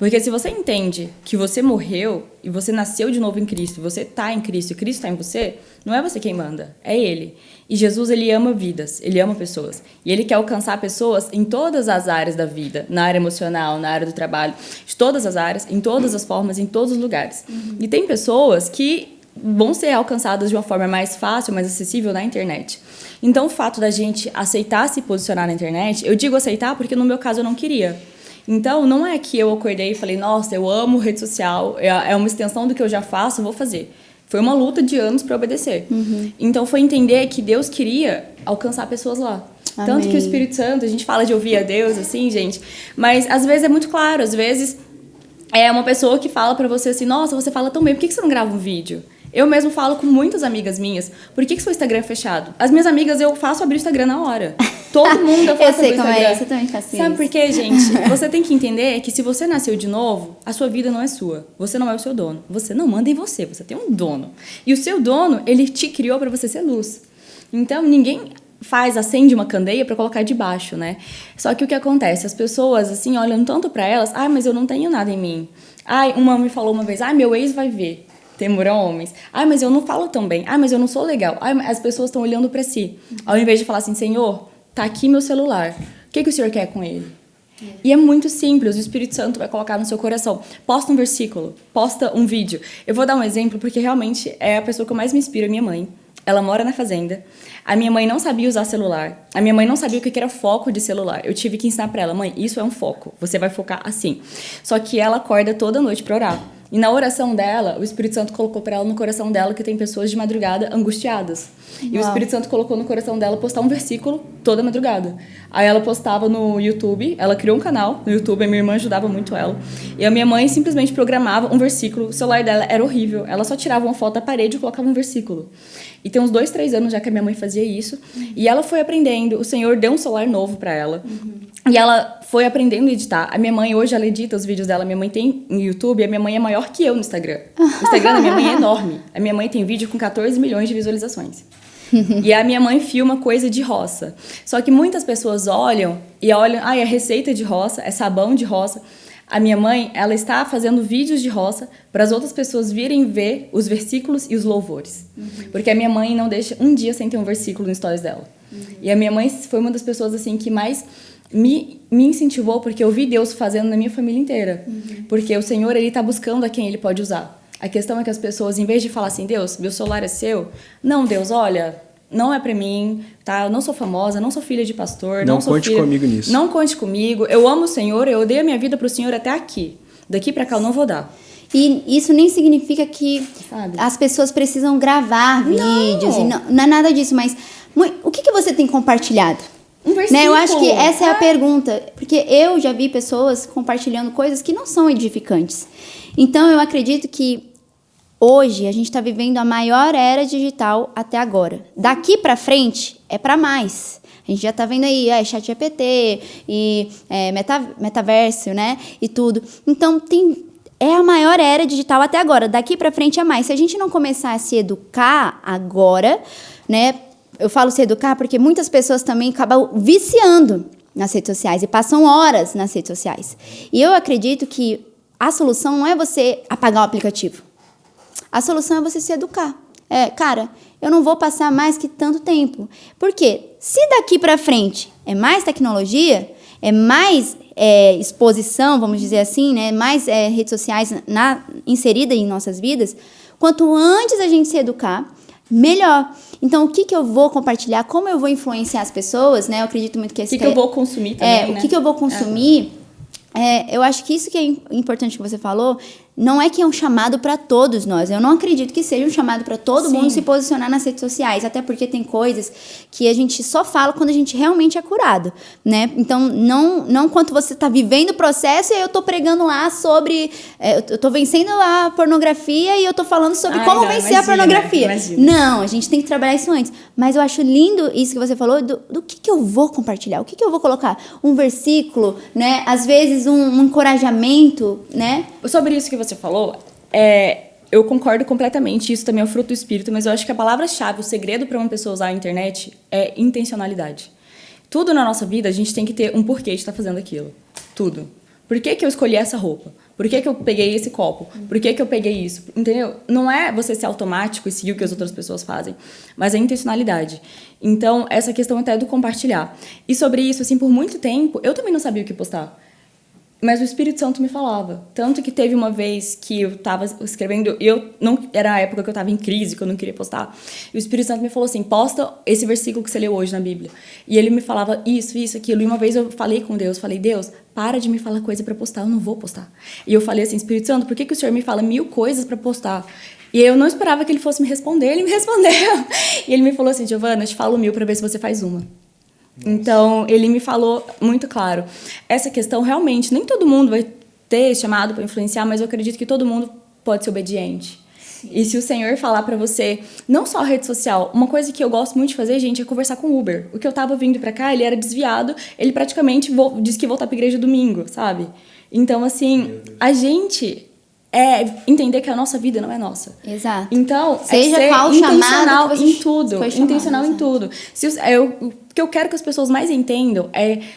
Porque se você entende que você morreu e você nasceu de novo em Cristo, você está em Cristo e Cristo está em você, não é você quem manda, é Ele. E Jesus, Ele ama vidas, Ele ama pessoas. E Ele quer alcançar pessoas em todas as áreas da vida, na área emocional, na área do trabalho, de todas as áreas, em todas as formas, em todos os lugares. E tem pessoas que vão ser alcançadas de uma forma mais fácil, mais acessível na internet. Então, o fato da gente aceitar se posicionar na internet, eu digo aceitar porque no meu caso eu não queria. Então, não é que eu acordei e falei, nossa, eu amo rede social, é uma extensão do que eu já faço, eu vou fazer. Foi uma luta de anos para obedecer. Então, foi entender que Deus queria alcançar pessoas lá. Amém. Tanto que o Espírito Santo, a gente fala de ouvir a Deus, assim, gente, mas às vezes é muito claro, às vezes é uma pessoa que fala pra você assim, nossa, você fala tão bem, por que você não grava um vídeo? Eu mesmo falo com muitas amigas minhas, por que seu Instagram é fechado? As minhas amigas, eu faço abrir o Instagram na hora. Todo mundo eu faço abrir o Instagram. Eu sei como é isso, eu também faço isso. Sabe por quê, gente? Você tem que entender que se você nasceu de novo, a sua vida não é sua. Você não é o seu dono. Você não manda em você, você tem um dono. E o seu dono, ele te criou pra você ser luz. Então, ninguém acende uma candeia pra colocar debaixo, né? Só que o que acontece? As pessoas, assim, olham tanto pra elas, mas eu não tenho nada em mim. Uma me falou uma vez, meu ex vai ver. Temor a homens. Mas eu não falo tão bem. Mas eu não sou legal. As pessoas estão olhando pra si. Ao invés de falar assim, Senhor, tá aqui meu celular. O que o Senhor quer com ele? E é muito simples. O Espírito Santo vai colocar no seu coração. Posta um versículo. Posta um vídeo. Eu vou dar um exemplo porque realmente é a pessoa que eu mais me inspiro, a minha mãe. Ela mora na fazenda. A minha mãe não sabia usar celular. A minha mãe não sabia o que era foco de celular. Eu tive que ensinar pra ela, mãe, isso é um foco. Você vai focar assim. Só que ela acorda toda noite pra orar. E na oração dela, o Espírito Santo colocou pra ela no coração dela que tem pessoas de madrugada angustiadas. E o Espírito Santo colocou no coração dela postar um versículo toda madrugada. Aí ela postava no YouTube, ela criou um canal no YouTube, a minha irmã ajudava muito ela. E a minha mãe simplesmente programava um versículo. O celular dela era horrível. Ela só tirava uma foto da parede e colocava um versículo. E tem uns 2, 3 anos já que a minha mãe fazia isso. E ela foi aprendendo. O Senhor deu um celular novo pra ela. E ela foi aprendendo a editar. A minha mãe, hoje, ela edita os vídeos dela. Minha mãe tem no YouTube e a minha mãe é maior que eu no Instagram. O Instagram da minha mãe é enorme. A minha mãe tem vídeo com 14 milhões de visualizações. E a minha mãe filma coisa de roça. Só que muitas pessoas olham, é receita de roça, é sabão de roça. A minha mãe, ela está fazendo vídeos de roça para as outras pessoas virem ver os versículos e os louvores. Porque a minha mãe não deixa um dia sem ter um versículo no stories dela. E a minha mãe foi uma das pessoas assim que mais me incentivou, porque eu vi Deus fazendo na minha família inteira. Porque o Senhor, Ele está buscando a quem Ele pode usar. A questão é que as pessoas, em vez de falar assim, Deus, meu celular é seu. Não, Deus, olha, não é pra mim, tá? Eu não sou famosa, não sou filha de pastor. Não conte comigo nisso. Não conte comigo. Eu amo o Senhor, eu dei a minha vida pro Senhor até aqui. Daqui pra cá eu não vou dar. E isso nem significa que as pessoas precisam gravar vídeos. E não é nada disso, mas o que você tem compartilhado? Um versículo. Né? Eu acho que essa é a pergunta. Porque eu já vi pessoas compartilhando coisas que não são edificantes. Então, eu acredito que hoje a gente está vivendo a maior era digital até agora. Daqui para frente é para mais. A gente já está vendo aí ChatGPT e metaverso, né? E tudo. Então, é a maior era digital até agora. Daqui para frente é mais. Se a gente não começar a se educar agora, né? Eu falo se educar porque muitas pessoas também acabam viciando nas redes sociais e passam horas nas redes sociais. E eu acredito que a solução não é você apagar o aplicativo. A solução é você se educar. Cara, eu não vou passar mais que tanto tempo. Por quê? Se daqui para frente é mais tecnologia, é mais exposição, vamos dizer assim, né? Mais redes sociais inserida em nossas vidas, quanto antes a gente se educar, melhor. Então, o que eu vou compartilhar? Como eu vou influenciar as pessoas, né? Eu acredito muito que... O que eu vou consumir também, né? O que eu vou consumir... eu acho que isso que é importante que você falou, não é que é um chamado para todos nós. Eu não acredito que seja um chamado para todo mundo se posicionar nas redes sociais, até porque tem coisas que a gente só fala quando a gente realmente é curado, né? Então, não quanto você está vivendo o processo e eu estou pregando lá sobre... eu estou vencendo a pornografia e eu estou falando sobre como vencer a pornografia. Não, a gente tem que trabalhar isso antes. Mas eu acho lindo isso que você falou, do que eu vou compartilhar, o que eu vou colocar. Um versículo, né? Às vezes um encorajamento, né? Sobre isso que você falou, eu concordo completamente, isso também é o fruto do Espírito, mas eu acho que a palavra-chave, o segredo para uma pessoa usar a internet é intencionalidade. Tudo na nossa vida, a gente tem que ter um porquê de estar fazendo aquilo. Tudo. Por que eu escolhi essa roupa? Por que eu peguei esse copo? Por que eu peguei isso? Entendeu? Não é você ser automático e seguir o que as outras pessoas fazem, mas a intencionalidade. Então, essa questão até do compartilhar. E sobre isso, assim, por muito tempo, eu também não sabia o que postar. Mas o Espírito Santo me falava. Tanto que teve uma vez que eu estava escrevendo, era a época que eu estava em crise, que eu não queria postar. E o Espírito Santo me falou assim, posta esse versículo que você leu hoje na Bíblia. E ele me falava isso, aquilo. E uma vez eu falei com Deus, falei, Deus, para de me falar coisa para postar, eu não vou postar. E eu falei assim, Espírito Santo, por que o Senhor me fala 1000 coisas para postar? E eu não esperava que ele fosse me responder, ele me respondeu. E ele me falou assim, Giovana, eu te falo 1000 para ver se você faz uma. Então, ele me falou muito claro. Essa questão, realmente, nem todo mundo vai ter chamado para influenciar, mas eu acredito que todo mundo pode ser obediente. Sim. E se o Senhor falar para você, não só a rede social, uma coisa que eu gosto muito de fazer, gente, é conversar com o Uber. O que eu tava vindo para cá, ele era desviado, ele praticamente disse que ia voltar pra igreja domingo, sabe? Então, assim, a gente... entender que a nossa vida não é nossa. Exato. Então, seja ser qual intencional chamado em tudo. Intencional em exato. tudo. O que eu quero que as pessoas mais entendam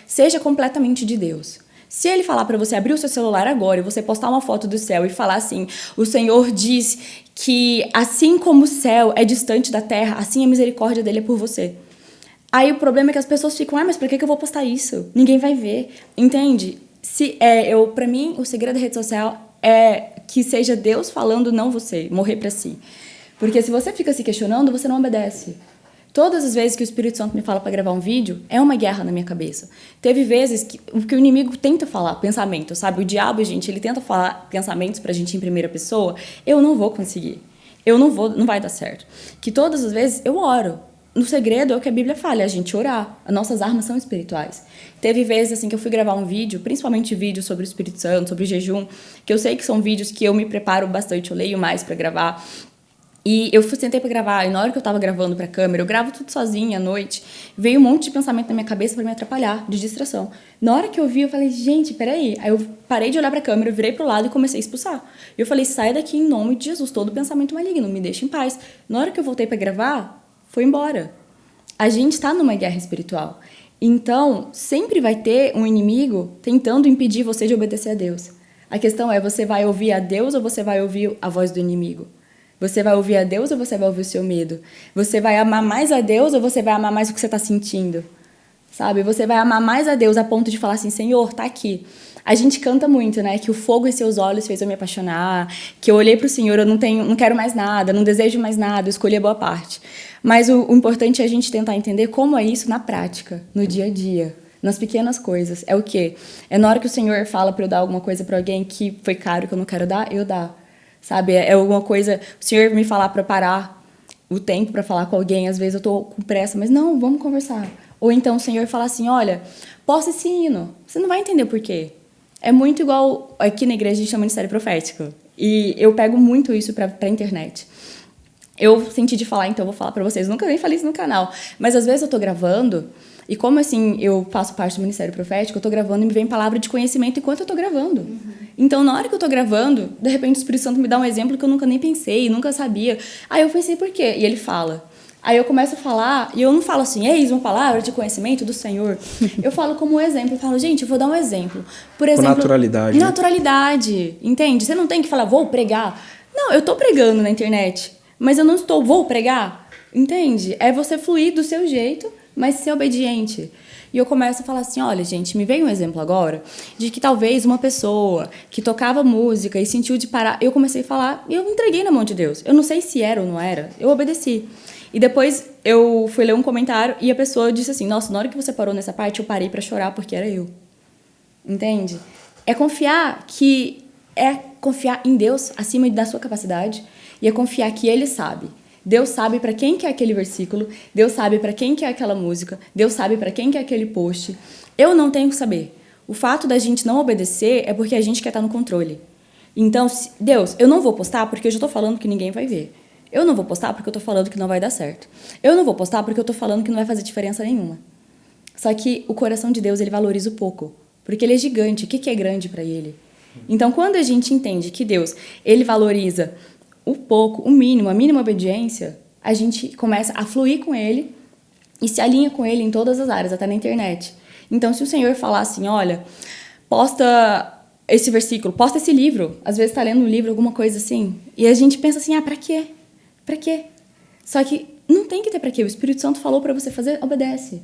seja completamente de Deus. Se ele falar para você abrir o seu celular agora e você postar uma foto do céu e falar assim, o Senhor diz que assim como o céu é distante da terra, assim a misericórdia dele é por você. Aí o problema é que as pessoas ficam, mas por que eu vou postar isso? Ninguém vai ver. Entende? Para mim, o segredo da rede social é que seja Deus falando, não você, morrer para si. Porque se você fica se questionando, você não obedece. Todas as vezes que o Espírito Santo me fala para gravar um vídeo, é uma guerra na minha cabeça. Teve vezes que o inimigo tenta falar pensamento, sabe? O diabo, gente, ele tenta falar pensamentos pra gente em primeira pessoa. Eu não vou conseguir. Não vai dar certo. Que todas as vezes eu oro. No segredo é o que a Bíblia fala, é a gente orar. As nossas armas são espirituais. Teve vezes assim que eu fui gravar um vídeo, principalmente vídeos sobre o Espírito Santo, sobre jejum, que eu sei que são vídeos que eu me preparo bastante, eu leio mais para gravar. E eu sentei pra gravar, e na hora que eu tava gravando pra câmera, eu gravo tudo sozinha à noite, veio um monte de pensamento na minha cabeça pra me atrapalhar, de distração. Na hora que eu vi, eu falei, gente, peraí. Aí eu parei de olhar pra câmera, eu virei pro lado e comecei a expulsar. E eu falei, sai daqui em nome de Jesus, todo pensamento maligno, me deixa em paz. Na hora que eu voltei pra gravar, foi embora. A gente tá numa guerra espiritual. Então, sempre vai ter um inimigo tentando impedir você de obedecer a Deus. A questão é, você vai ouvir a Deus ou você vai ouvir a voz do inimigo? Você vai ouvir a Deus ou você vai ouvir o seu medo? Você vai amar mais a Deus ou você vai amar mais o que você está sentindo? Sabe? Você vai amar mais a Deus a ponto de falar assim, Senhor, tá aqui. A gente canta muito, né? Que o fogo em seus olhos fez eu me apaixonar, que eu olhei pro Senhor, eu não quero mais nada, não desejo mais nada, eu escolhi a boa parte. Mas o importante é a gente tentar entender como é isso na prática, no dia a dia, nas pequenas coisas. É o quê? É na hora que o Senhor fala para eu dar alguma coisa para alguém que foi caro, que eu não quero dar, eu dar. Sabe, é alguma coisa, o Senhor me falar para parar o tempo para falar com alguém, às vezes eu tô com pressa, mas não, vamos conversar. Ou então o Senhor fala assim, olha, posta esse hino, você não vai entender por quê. É muito igual, aqui na igreja a gente chama de ministério profético, e eu pego muito isso para a internet. Eu senti de falar, então eu vou falar para vocês, nunca nem falei isso no canal, mas às vezes eu tô gravando, e como assim eu faço parte do Ministério Profético, eu tô gravando e me vem palavra de conhecimento enquanto eu tô gravando. Uhum. Então, na hora que eu tô gravando, de repente o Espírito Santo me dá um exemplo que eu nunca nem pensei, nunca sabia. Aí eu pensei, por quê? E ele fala. Aí eu começo a falar, e eu não falo assim, eis uma palavra de conhecimento do Senhor. Eu falo como um exemplo, eu falo, gente, eu vou dar um exemplo. Por exemplo, com naturalidade. Naturalidade, entende? Você não tem que falar, vou pregar. Não, eu tô pregando na internet, mas eu não vou pregar, entende? É você fluir do seu jeito, mas ser obediente. E eu começo a falar assim, olha, gente, me veio um exemplo agora de que talvez uma pessoa que tocava música e sentiu de parar, eu comecei a falar e eu me entreguei na mão de Deus. Eu não sei se era ou não era, eu obedeci. E depois eu fui ler um comentário e a pessoa disse assim, nossa, na hora que você parou nessa parte, eu parei pra chorar porque era eu. Entende? É confiar em Deus acima da sua capacidade e é confiar que Ele sabe. Deus sabe para quem que é aquele versículo, Deus sabe para quem que é aquela música, Deus sabe para quem que é aquele post. Eu não tenho que saber. O fato da gente não obedecer é porque a gente quer estar no controle. Então, Deus, eu não vou postar porque eu já estou falando que ninguém vai ver. Eu não vou postar porque eu estou falando que não vai dar certo. Eu não vou postar porque eu estou falando que não vai fazer diferença nenhuma. Só que o coração de Deus, ele valoriza o pouco, porque ele é gigante. O que é grande para ele? Então, quando a gente entende que Deus, ele valoriza o pouco, o mínimo, a mínima obediência, a gente começa a fluir com ele e se alinha com ele em todas as áreas, até na internet. Então, se o Senhor falar assim, olha, posta esse versículo, posta esse livro. Às vezes tá lendo um livro, alguma coisa assim. E a gente pensa assim, pra quê? Pra quê? Só que não tem que ter pra quê. O Espírito Santo falou pra você fazer, obedece.